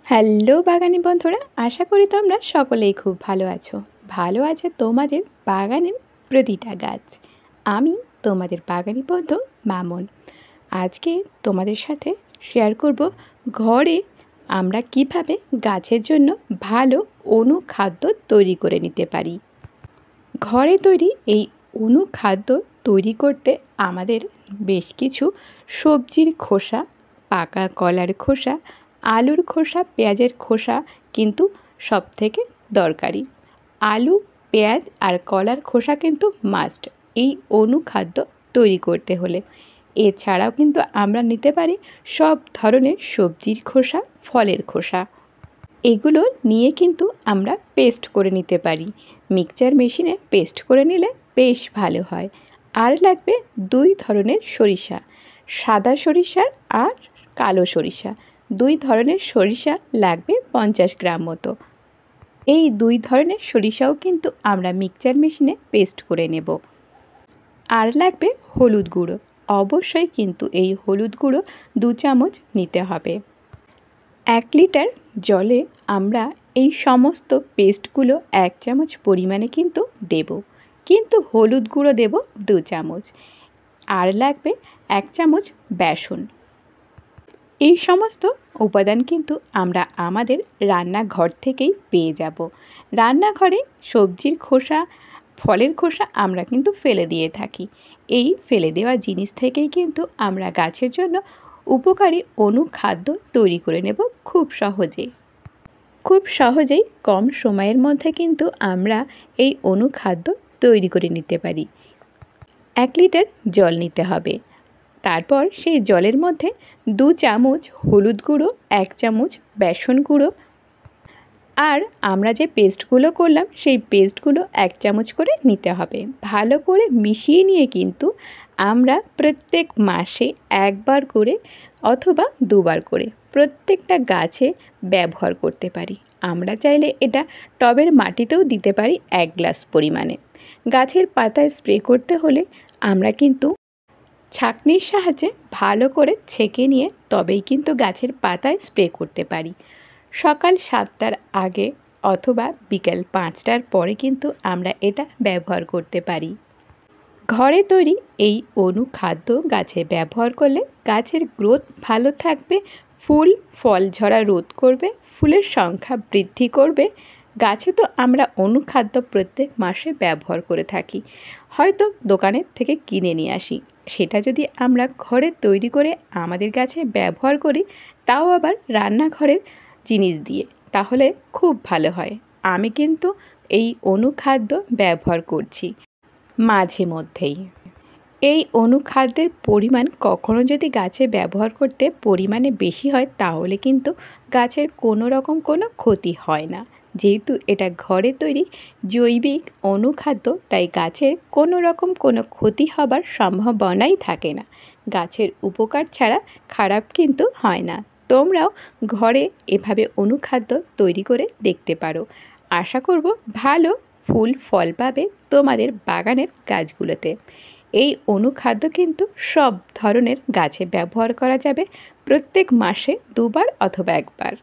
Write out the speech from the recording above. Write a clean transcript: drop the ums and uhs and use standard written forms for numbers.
Hello বাগানি বন্ধুরা, আশা করি তোমরা সকলেই খুব ভালো আছো। ভালো আছে তোমাদের বাগানের প্রতিটা গাছ। আমি তোমাদের বাগানি বন্ধু মামন। আজকে তোমাদের সাথে শেয়ার করব ঘরে আমরা কিভাবে গাছের জন্য ভালো অনুখাদ্য তৈরি করে নিতে পারি। ঘরে তৈরি এই অনুখাদ্য তৈরি করতে আমাদের বেশ কিছু সবজির খোসা, পাকা কলার খোসা, আলুর খোসা, পেঁয়াজের খোসা কিন্তু সবথেকে দরকারি। আলু, পেঁয়াজ আর কলার খোসা কিন্তু মাস্ট এই অনুখাদ্য তৈরি করতে হলে। এছাড়াও কিন্তু আমরা নিতে পারি সব ধরনের সবজির খোসা, ফলের খোসা। এগুলো নিয়ে কিন্তু আমরা পেস্ট করে নিতে পারি। মিক্সচার মেশিনে পেস্ট করে নিলে বেশ ভালো হয়। আর লাগবে 2 ধরনের সরিষা, সাদা সরিষা আর কালো সরিষা। 2 ধরনের সরিষা লাগবে 50 গ্রাম মতো। এই 2 ধরনের সরিষাও কিন্তু আমরা মিক্সচার মেশিনে পেস্ট করে নেব। আর লাগবে হলুদ গুঁড়ো। অবশ্যই কিন্তু এই হলুদ গুঁড়ো 2 চামচ নিতে হবে। 1 লিটার জলে আমরা এই সমস্ত পেস্টগুলো 1 চামচ পরিমাণে কিন্তু দেব, কিন্তু হলুদ গুঁড়ো দেব 2 চামচ। আর লাগবে 1 চামচ বেসন। এই সমস্ত উপাদান কিন্তু আমরা আমাদের রান্নাঘর থেকেই পেয়ে যাব। রান্নাঘরে সবজির খোসা, ফলের খোসা আমরা কিন্তু ফেলে দিয়ে থাকি। এই ফেলে দেওয়া জিনিস থেকেই কিন্তু আমরা গাছের জন্য উপকারী অনুখাদ্য তৈরি করে নেব খুব সহজেই কম সময়ের মধ্যে কিন্তু আমরা এই অনুখাদ্য তৈরি করে নিতে পারি। 1 লিটার জল নিতে হবে। তারপর সেই জলের মধ্যে 2 চামচ হলুদ গুঁড়ো, 1 চামচ বেসন গুঁড়ো আর আমরা যে পেস্টগুলো করলাম সেই পেস্টগুলো 1 চামচ করে নিতে হবে। ভালো করে মিশিয়ে নিয়ে কিন্তু আমরা প্রত্যেক মাসে 1 বার করে অথবা 2 বার করে প্রত্যেকটা গাছে ব্যবহার করতে পারি। আমরা চাইলে এটা টবের মাটিতেও দিতে পারি 1 গ্লাস পরিমাণে। গাছের পাতায় স্প্রে করতে হলে আমরা কিন্তু ছাঁকনির সাহায্যে ভালো করে ছেঁকে নিয়ে তবেই কিন্তু গাছের পাতায় স্প্রে করতে পারি। সকাল 7টার আগে অথবা বিকেল 5টার পরে কিন্তু আমরা এটা ব্যবহার করতে পারি। ঘরে তৈরি এই অনুখাদ্য গাছে ব্যবহার করলে গাছের গ্রোথ ভালো থাকবে, ফুল ফল ঝরা রোধ করবে, ফুলের সংখ্যা বৃদ্ধি করবে। গাছে তো আমরা অনুখাদ্য প্রত্যেক মাসে ব্যবহার করে থাকি, হয়তো দোকানের থেকে কিনে নিয়ে আসি। সেটা যদি আমরা ঘরে তৈরি করে আমাদের গাছে ব্যবহার করি, তাও আবার রান্নাঘরের জিনিস দিয়ে, তাহলে খুব ভালো হয়। আমি কিন্তু এই অনুখাদ্য ব্যবহার করছি মাঝে মধ্যেই। এই অনুখাদ্যের পরিমাণ কখনো যদি গাছে ব্যবহার করতে পরিমাণে বেশি হয়, তাহলে কিন্তু গাছের কোনো রকম কোনো ক্ষতি হয় না। যেহেতু এটা ঘরে তৈরি জৈবিক অনুখাদ্য, তাই গাছের কোনো রকম কোনো ক্ষতি হবার সম্ভাবনাই থাকে না। গাছের উপকার ছাড়া খারাপ কিন্তু হয় না। তোমরাও ঘরে এভাবে অনুখাদ্য তৈরি করে দেখতে পারো। আশা করব ভালো ফুল ফল পাবে তোমাদের বাগানের গাছগুলোতে। এই অনুখাদ্য কিন্তু সব ধরনের গাছে ব্যবহার করা যাবে, প্রত্যেক মাসে 2 বার অথবা 1 বার।